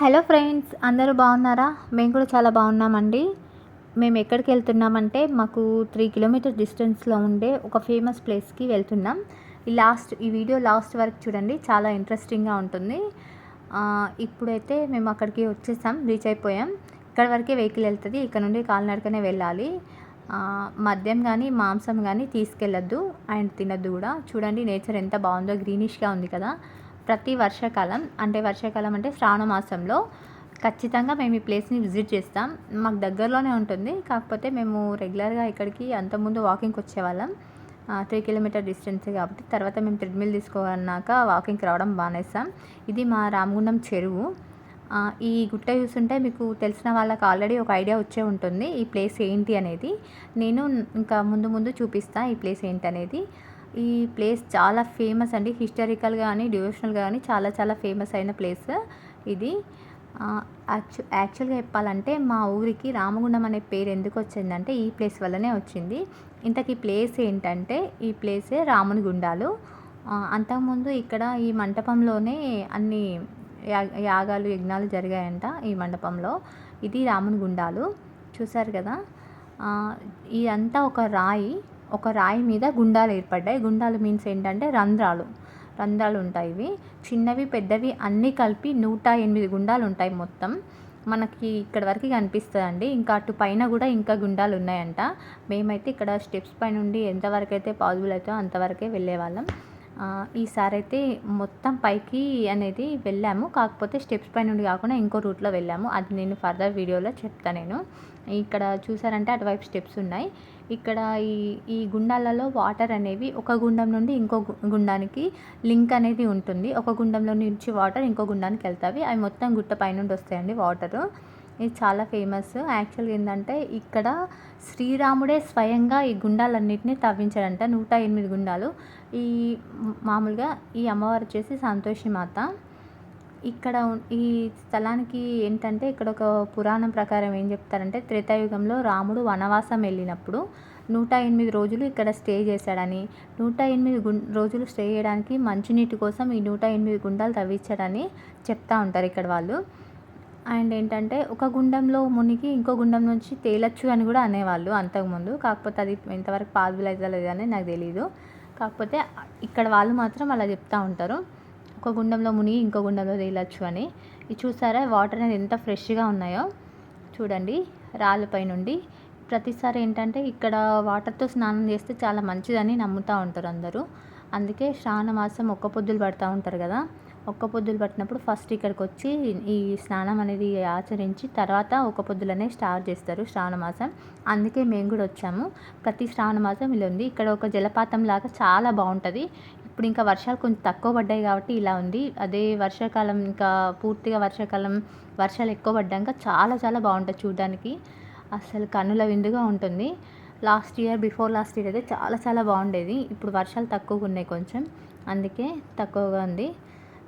Hello friends, అందరూ బాగున్నారా? మేము కూడా చాలా బాగున్నామండి. మేము ఎక్కడికి వెళ్తున్నామంటే మాకు 3 కిలోమీటర్ డిస్టెన్స్లో ఉండే ఒక ఫేమస్ ప్లేస్కి వెళ్తున్నాం. ఈ వీడియో లాస్ట్ వరకు చూడండి, చాలా ఇంట్రెస్టింగ్గా ఉంటుంది. ఇప్పుడైతే మేము అక్కడికి వచ్చేసాం, రీచ్ అయిపోయాం. ఇక్కడ వరకే వెహికల్ వెళ్తుంది, ఇక్కడ నుండి కాలినడకనే వెళ్ళాలి. మద్యం కానీ మాంసం కానీ తీసుకెళ్ళొద్దు అండ్ తినొద్దు కూడా. చూడండి నేచర్ ఎంత బాగుందో, గ్రీనిష్గా ఉంది కదా. ప్రతి వర్షాకాలం అంటే శ్రావణ మాసంలో ఖచ్చితంగా మేము ఈ ప్లేస్ని విజిట్ చేస్తాం. మాకు దగ్గరలోనే ఉంటుంది, కాకపోతే మేము రెగ్యులర్గా ఇక్కడికి అంతకుముందు వాకింగ్కి వచ్చేవాళ్ళం. 3 కిలోమీటర్ డిస్టెన్స్ కాబట్టి తర్వాత మేము ట్రెడ్మిల్ తీసుకోన్నాక వాకింగ్కి రావడం మానేస్తాం. ఇది మా రామగుండం చెరువు. ఈ గుట్ట చూస్తుంటే మీకు తెలిసిన వాళ్ళకి ఆల్రెడీ ఒక ఐడియా వచ్చే ఉంటుంది ఈ ప్లేస్ ఏంటి అనేది. నేను ఇంకా ముందు చూపిస్తాను ఈ ప్లేస్ ఏంటి అనేది. ఈ ప్లేస్ చాలా ఫేమస్ అండి, హిస్టారికల్గా కానీ డివోషనల్గా కానీ చాలా ఫేమస్ అయిన ప్లేస్ ఇది. యాక్చువల్గా చెప్పాలంటే మా ఊరికి రామగుండం అనే పేరు ఎందుకు వచ్చిందంటే ఈ ప్లేస్ వల్లనే వచ్చింది. ఇంతకీ ప్లేస్ ఏంటంటే ఈ ప్లేసే రాముని గుండాలు. అంతకుముందు ఇక్కడ ఈ మంటపంలోనే అన్ని యాగాలు యజ్ఞాలు జరిగాయంట ఈ మండపంలో. ఇది రాముని గుండాలు చూసారు కదా. ఇదంతా ఒక రాయి మీద గుండాలు ఏర్పడ్డాయి. గుండాలు మీన్స్ ఏంటంటే రంధ్రాలు ఉంటాయి. ఇవి చిన్నవి పెద్దవి అన్నీ కలిపి 108 గుండాలు ఉంటాయి మొత్తం. మనకి ఇక్కడ వరకు కనిపిస్తుందండి. ఇంకా అటు పైన కూడా ఇంకా గుండాలు ఉన్నాయంట. మేమైతే ఇక్కడ స్టెప్స్ పై నుండి ఎంతవరకు అయితే పాసిబుల్ అవుతుందో అంతవరకే వెళ్ళేవాళ్ళం. ఈసారి అయితే మొత్తం పైకి అనేది వెళ్ళాము, కాకపోతే స్టెప్స్ పై నుండి కాకుండా ఇంకో రూట్లో వెళ్ళాము. అది నేను ఫర్దర్ వీడియోలో చెప్తాను. నేను ఇక్కడ చూసారంటే అటువైపు స్టెప్స్ ఉన్నాయి. ఇక్కడ ఈ గుండాలలో వాటర్ అనేవి ఒక గుండం నుండి ఇంకో గుండానికి లింక్ అనేది ఉంటుంది. ఒక గుండంలో నుంచి వాటర్ ఇంకో గుండానికి వెళ్తాయి. అవి మొత్తం గుట్ట పైనుండి వస్తాయండి వాటరు. ఇది చాలా ఫేమస్. యాక్చువల్గా ఏంటంటే ఇక్కడ శ్రీరాముడే స్వయంగా ఈ గుండాలన్నింటినీ తవ్వించాడంట. 108 గుండాలు. మామూలుగా ఈ అమ్మవారు వచ్చేసి సంతోషి మాత. ఇక్కడ ఈ స్థలానికి ఏంటంటే ఇక్కడ ఒక పురాణం ప్రకారం ఏం చెప్తారంటే త్రేతాయుగంలో రాముడు వనవాసం వెళ్ళినప్పుడు 108 రోజులు ఇక్కడ స్టే చేశాడని, 108 రోజులు స్టే చేయడానికి మంచినీటి కోసం ఈ 108 గుండాలు తవ్వించాడని చెప్తా ఉంటారు ఇక్కడ వాళ్ళు. అండ్ ఏంటంటే ఒక గుండంలో మునిగి ఇంకో గుండం నుంచి తేలచ్చు అని కూడా అనేవాళ్ళు అంతకుముందు. కాకపోతే అది ఎంతవరకు పాసిబుల్ అవుతుందో లేదని నాకు తెలీదు. కాకపోతే ఇక్కడ వాళ్ళు మాత్రం అలా చెప్తూ ఉంటారు, ఒక గుండంలో మునిగి ఇంకో గుండంలో తేలచ్చు అని. ఇది చూసారా వాటర్ అనేది ఎంత ఫ్రెష్గా ఉన్నాయో చూడండి రాళ్ళపై నుండి. ప్రతిసారి ఏంటంటే ఇక్కడ వాటర్తో స్నానం చేస్తే చాలా మంచిదని నమ్ముతూ ఉంటారు అందరూ. అందుకే శ్రావణ మాసం ఒక్క పొద్దులు పడుతూ ఉంటారు కదా. ఒక్క పొద్దులు పట్టినప్పుడు ఫస్ట్ ఇక్కడికి వచ్చి ఈ స్నానం అనేది ఆచరించి తర్వాత ఒక్క పొద్దులు అనేది స్టార్ట్ చేస్తారు శ్రావణ మాసం. అందుకే మేము కూడా వచ్చాము. ప్రతి శ్రావణ మాసం ఇలా ఉంది. ఇక్కడ ఒక జలపాతం లాగా చాలా బాగుంటుంది. ఇప్పుడు ఇంకా వర్షాలు కొంచెం తక్కువ పడ్డాయి కాబట్టి ఇలా ఉంది. అదే వర్షాకాలం ఇంకా పూర్తిగా వర్షాలు ఎక్కువ పడ్డాక చాలా బాగుంటుంది చూడడానికి. అసలు కన్నుల విందుగా ఉంటుంది. బిఫోర్ లాస్ట్ ఇయర్ అయితే చాలా బాగుండేది. ఇప్పుడు వర్షాలు తక్కువగా ఉన్నాయి కొంచెం, అందుకే తక్కువగా ఉంది.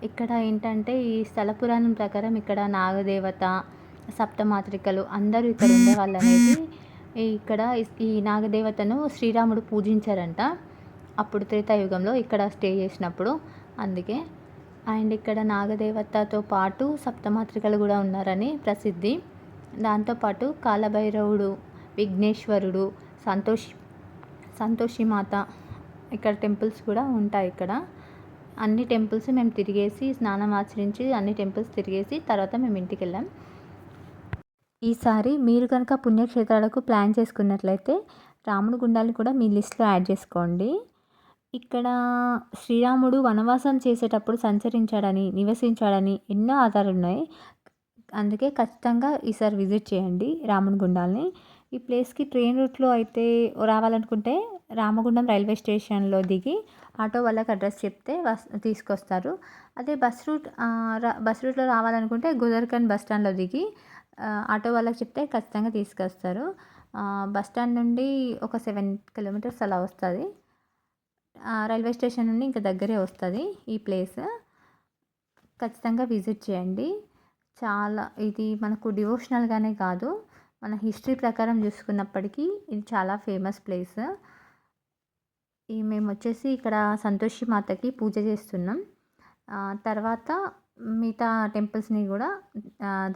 ఇక్కడ ఏంటంటే ఈ స్థల పురాణం ప్రకారం ఇక్కడ నాగదేవత సప్తమాతృకలు అందరూ ఇక్కడ ఉండేవాళ్ళు అనేది. ఇక్కడ ఈ నాగదేవతను శ్రీరాముడు పూజించారంట అప్పుడు త్రేతాయుగంలో ఇక్కడ స్టే చేసినప్పుడు, అందుకే. అండ్ ఇక్కడ నాగదేవతతో పాటు సప్తమాతృకలు కూడా ఉన్నారని ప్రసిద్ధి. దాంతోపాటు కాలభైరవుడు, విఘ్నేశ్వరుడు, సంతోషి మాత ఇక్కడ టెంపుల్స్ కూడా ఉంటాయి. ఇక్కడ అన్ని టెంపుల్స్ మేము తిరిగేసి స్నానం ఆచరించి అన్ని టెంపుల్స్ తిరిగేసి తర్వాత మేము ఇంటికి వెళ్ళాం. ఈసారి మీరు కనుక పుణ్యక్షేత్రాలకు ప్లాన్ చేసుకున్నట్లయితే రాముడి గుండాలు కూడా మీ లిస్ట్లో యాడ్ చేసుకోండి. ఇక్కడ శ్రీరాముడు వనవాసం చేసేటప్పుడు సంచరించాడని, నివసించాడని ఎన్నో ఆధారాలు ఉన్నాయి. అందుకే ఖచ్చితంగా ఈసారి విజిట్ చేయండి రాముని గుండాల్ని. ఈ ప్లేస్కి ట్రైన్ రూట్లో అయితే రావాలనుకుంటే రామగుండం రైల్వే స్టేషన్లో దిగి ఆటో వాళ్ళకి అడ్రస్ చెప్తే తీసుకొస్తారు. అదే బస్ రూట్లో రావాలనుకుంటే గుదర్కన్ బస్ స్టాండ్లో దిగి ఆటో వాళ్ళకి చెప్తే ఖచ్చితంగా తీసుకొస్తారు. బస్ స్టాండ్ నుండి ఒక 7 కిలోమీటర్స్ అలా వస్తుంది. రైల్వే స్టేషన్ నుండి ఇంకా దగ్గరే వస్తుంది ఈ ప్లేస్. ఖచ్చితంగా విజిట్ చేయండి. ఇది మనకు డివోషనల్గానే కాదు, మన హిస్టరీ ప్రకారం చూసుకున్నప్పటికీ ఇది చాలా ఫేమస్ ప్లేస్. మేము వచ్చేసి ఇక్కడ సంతోషి మాతకి పూజ చేస్తున్నాం. తర్వాత మిగతా టెంపుల్స్ని కూడా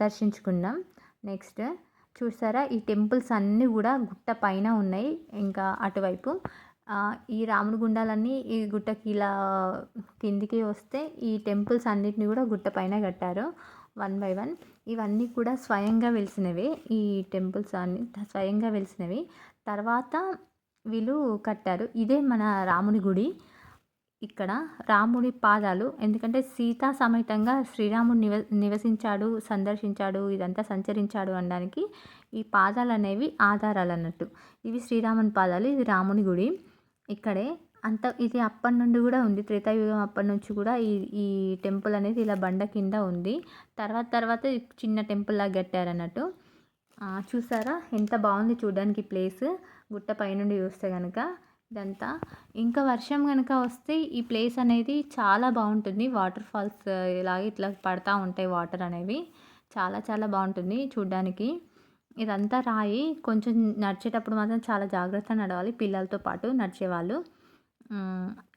దర్శించుకున్నాం. నెక్స్ట్ చూసారా, ఈ టెంపుల్స్ అన్నీ కూడా గుట్ట పైన ఉన్నాయి. ఇంకా అటువైపు ఈ రాముడి గుండాలన్నీ ఈ గుట్టకి ఇలా కిందికి వస్తే ఈ టెంపుల్స్ అన్నిటిని కూడా గుట్ట పైన కట్టారు వన్ బై వన్. ఇవన్నీ కూడా స్వయంగా వెలిసినవే. ఈ టెంపుల్స్ అన్ని స్వయంగా వెలిసినవి. తర్వాత వీళ్ళు కట్టారు. ఇదే మన రాముని గుడి. ఇక్కడ రాముడి పాదాలు, ఎందుకంటే సీతా సమేతంగా శ్రీరాముడు నివసించాడు, సందర్శించాడు, ఇదంతా సంచరించాడు అనడానికి ఈ పాదాలు అనేవి ఆధారాలు అన్నట్టు. ఇవి శ్రీరాముని పాదాలు, ఇది రాముని గుడి. ఇక్కడే ఇది అప్పటి నుండి కూడా ఉంది. త్రేతాయుగం అప్పటి నుంచి కూడా ఈ టెంపుల్ అనేది ఇలా బండ కింద ఉంది. తర్వాత చిన్న టెంపుల్ లాగా కట్టారన్నట్టు. చూసారా ఎంత బాగుంది చూడడానికి ప్లేస్, గుట్ట పైనుండి చూస్తే కనుక ఇదంతా. ఇంకా వర్షం కనుక వస్తే ఈ ప్లేస్ అనేది చాలా బాగుంటుంది. వాటర్ ఫాల్స్ ఇలాగ ఇట్లా పడతా ఉంటాయి వాటర్ అనేవి. చాలా చాలా బాగుంటుంది చూడ్డానికి. ఇదంతా రాయి. కొంచెం నడిచేటప్పుడు మాత్రం చాలా జాగ్రత్తగా నడవాలి పిల్లలతో పాటు నడిచేవాళ్ళు.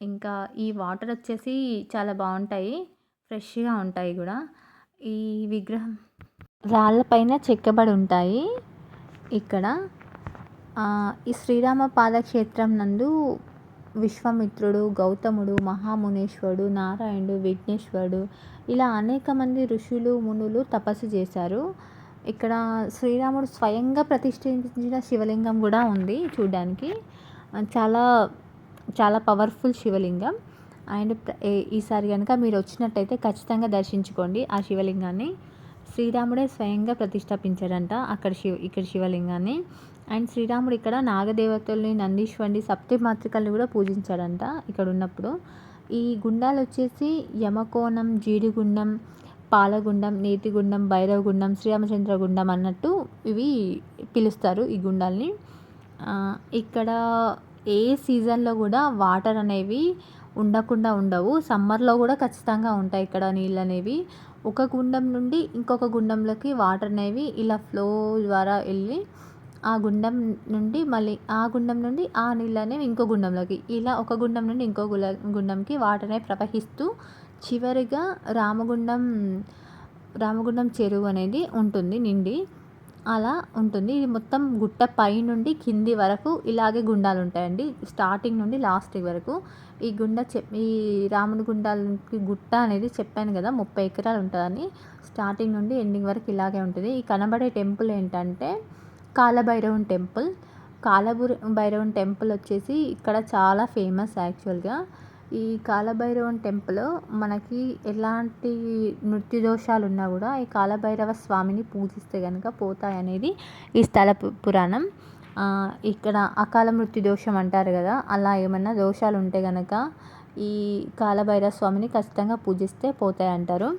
ఇంకా ఈ వాటర్ వచ్చేసి చాలా బాగుంటాయి, ఫ్రెష్గా ఉంటాయి కూడా. ఈ విగ్రహం రాళ్ళపైన చెక్కబడి ఉంటాయి. ఇక్కడ ఈ శ్రీరామ పాదక్షేత్రం నందు విశ్వామిత్రుడు, గౌతముడు, మహామునేశ్వరుడు, నారాయణుడు, విఘ్నేశ్వరుడు ఇలా అనేక మంది ఋషులు, మునులు తపస్సు చేశారు. ఇక్కడ శ్రీరాముడు స్వయంగా ప్రతిష్ఠించిన శివలింగం కూడా ఉంది చూడడానికి. చాలా చాలా పవర్ఫుల్ శివలింగం. అండ్ ఈసారి కనుక మీరు వచ్చినట్టయితే ఖచ్చితంగా దర్శించుకోండి ఆ శివలింగాన్ని. శ్రీరాముడే స్వయంగా ప్రతిష్ఠాపించాడంట ఇక్కడ శివలింగాన్ని. అండ్ శ్రీరాముడు ఇక్కడ నాగదేవతల్ని, నందీశ్వరుని, సప్తమాతృకల్ని కూడా పూజించాడంట ఇక్కడ ఉన్నప్పుడు. ఈ గుండాలు వచ్చేసి యమకోణం, జీడిగుండం, పాలగుండం, నేతిగుండం, భైరవగుండం, శ్రీరామచంద్ర గుండం అన్నట్టు ఇవి పిలుస్తారు ఈ గుండాల్ని. ఇక్కడ ఏ సీజన్లో కూడా వాటర్ అనేవి ఉండకుండా ఉండవు. సమ్మర్లో కూడా ఖచ్చితంగా ఉంటాయి ఇక్కడ నీళ్ళు అనేవి. ఒక గుండం నుండి ఇంకొక గుండంలోకి వాటర్ అనేవి ఇలా ఫ్లో ద్వారా వెళ్ళి ఆ గుండం నుండి మళ్ళీ ఆ గుండం నుండి ఆ నీళ్ళు అనేవి ఇంకో గుండంలోకి, ఇలా ఒక గుండం నుండి ఇంకో గుండంకి వాటర్ అనేవి ప్రవహిస్తూ చివరిగా రామగుండం చెరువు అనేది ఉంటుంది నిండి. అలా ఉంటుంది. ఇది మొత్తం గుట్ట పై నుండి కింది వరకు ఇలాగే గుండాలు ఉంటాయండి, స్టార్టింగ్ నుండి లాస్ట్ వరకు. ఈ రాముడి గుండాలకి గుట్ట అనేది చెప్పాను కదా 30 ఎకరాలు ఉంటుందని. స్టార్టింగ్ నుండి ఎండింగ్ వరకు ఇలాగే ఉంటుంది. ఈ కనబడే టెంపుల్ ఏంటంటే కాలభైరవుని టెంపుల్. కాలభైరవుని టెంపుల్ వచ్చేసి ఇక్కడ చాలా ఫేమస్ యాక్చువల్గా. ఈ కాలభైరవుని టెంపుల్ మనకి ఎలాంటి మృత్యు దోషాలు ఉన్నా కూడా ఈ కాలభైరవ స్వామిని పూజిస్తే కనుక పోతాయనేది ఈ స్థల పురాణం. ఇక్కడ అకాల మృత్యు దోషం అంటారు కదా, అలా ఏమన్నా దోషాలు ఉంటే కనుక ఈ కాలభైరవ స్వామిని ఖచ్చితంగా పూజిస్తే పోతాయి అంటారు.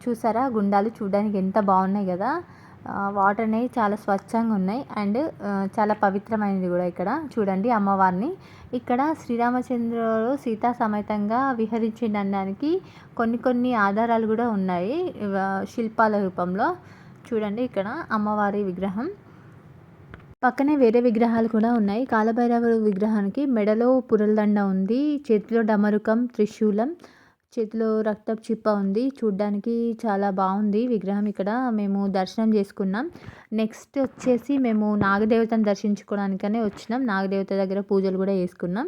చూసారా గుండాలు చూడడానికి ఎంత బాగున్నాయి కదా. వాటర్ అనేవి చాలా స్వచ్ఛంగా ఉన్నాయి. అండ్ చాలా పవిత్రమైనది కూడా. ఇక్కడ చూడండి అమ్మవారిని. ఇక్కడ శ్రీరామచంద్రుడు సీతా సమేతంగా విహరించడానికి కొన్ని ఆధారాలు కూడా ఉన్నాయి శిల్పాల రూపంలో. చూడండి ఇక్కడ అమ్మవారి విగ్రహం పక్కనే వేరే విగ్రహాలు కూడా ఉన్నాయి. కాలభైరవుడు విగ్రహానికి మెడలో పురలదండ ఉంది, చేతిలో డమరుకం, త్రిశూలం, చేతిలో రక్తపు చిప్ప ఉంది. చూడ్డానికి చాలా బాగుంది విగ్రహం. ఇక్కడ మేము దర్శనం చేసుకున్నాం. నెక్స్ట్ వచ్చేసి మేము నాగదేవతను దర్శించుకోవడానికనే వచ్చినాం. నాగదేవత దగ్గర పూజలు కూడా చేసుకున్నాం.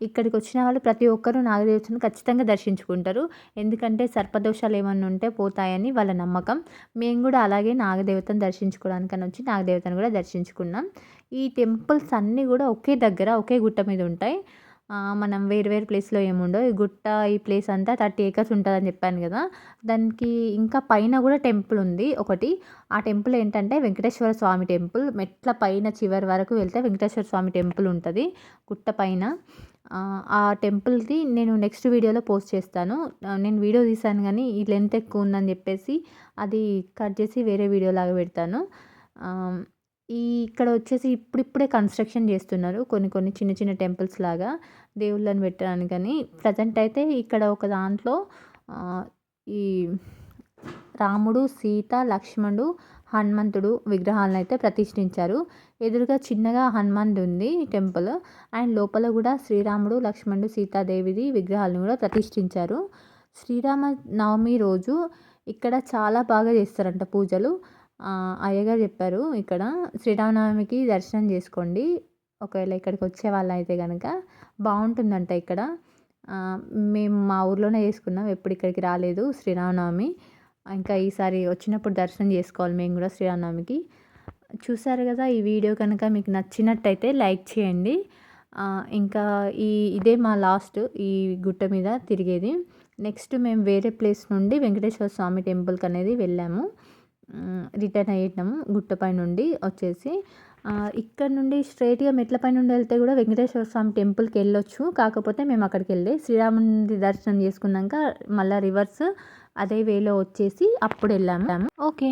ఇక్కడికి వచ్చిన వాళ్ళు ప్రతి ఒక్కరూ నాగదేవతను ఖచ్చితంగా దర్శించుకుంటారు. ఎందుకంటే సర్పదోషాలు ఏమన్నా ఉంటే పోతాయని వాళ్ళ నమ్మకం. మేము కూడా అలాగే నాగదేవతను దర్శించుకోవడానికని వచ్చి నాగదేవతను కూడా దర్శించుకున్నాం. ఈ టెంపుల్స్ అన్నీ కూడా ఒకే దగ్గర ఒకే గుట్ట మీద ఉంటాయి. మనం వేరు ప్లేస్లో ఏముండవు. ఈ గుట్ట ఈ ప్లేస్ అంతా 30 acres ఉంటుందని చెప్పాను కదా. దానికి ఇంకా పైన కూడా టెంపుల్ ఉంది ఒకటి. ఆ టెంపుల్ ఏంటంటే వెంకటేశ్వర స్వామి టెంపుల్. మెట్ల పైన చివరి వరకు వెళ్తే వెంకటేశ్వర స్వామి టెంపుల్ ఉంటుంది గుట్ట పైన. ఆ టెంపుల్ది నేను నెక్స్ట్ వీడియోలో పోస్ట్ చేస్తాను. నేను వీడియో తీశాను కానీ ఈ లెంత్ ఎక్కువ ఉందని చెప్పేసి అది కట్ చేసి వేరే వీడియోలాగా పెడతాను. ఇక్కడ వచ్చేసి ఇప్పుడిప్పుడే కన్స్ట్రక్షన్ చేస్తున్నారు కొన్ని చిన్న టెంపుల్స్ లాగా దేవుళ్ళని పెట్టడానికని. ప్రజెంట్ అయితే ఇక్కడ ఒక దాంట్లో ఈ రాముడు, సీత, లక్ష్మణుడు, హనుమంతుడు విగ్రహాలను అయితే ప్రతిష్ఠించారు. ఎదురుగా చిన్నగా హనుమంతుడు ఉంది టెంపుల్. అండ్ లోపల కూడా శ్రీరాముడు, లక్ష్మణుడు, సీతాదేవిది విగ్రహాలను కూడా ప్రతిష్ఠించారు. శ్రీరామనవమి రోజు ఇక్కడ చాలా బాగా చేస్తారంట పూజలు. అయ్యగారు చెప్పారు ఇక్కడ శ్రీరామనవమికి దర్శనం చేసుకోండి. ఒకవేళ ఇక్కడికి వచ్చే వాళ్ళైతే గనక బాగుంటుందంట ఇక్కడ. మేము మా ఊర్లోనే చేసుకున్నాం. ఎప్పుడు ఇక్కడికి రాలేదు శ్రీరామనవమి. ఇంకా ఈసారి వచ్చినప్పుడు దర్శనం చేసుకోవాలి మేము కూడా శ్రీరామనవమికి. చూసారు కదా, ఈ వీడియో కనుక మీకు నచ్చినట్టయితే లైక్ చేయండి. ఇంకా ఇదే మా లాస్ట్ ఈ గుట్ట మీద తిరిగేది. నెక్స్ట్ మేము వేరే ప్లేస్ నుండి వెంకటేశ్వర స్వామి టెంపుల్కి అనేది వెళ్ళాము. రిటర్న్ అయ్యాము గుట్టపై నుండి వచ్చేసి. ఇక్కడ నుండి స్ట్రైట్గా మెట్లపై నుండి వెళ్తే కూడా వెంకటేశ్వర స్వామి టెంపుల్కి వెళ్ళొచ్చు. కాకపోతే మేము అక్కడికి వెళ్ళి శ్రీరాముని దర్శనం చేసుకున్నాక మళ్ళీ రివర్స్ అదే వేలో వచ్చేసి అప్పుడు వెళ్ళాము. ఓకే.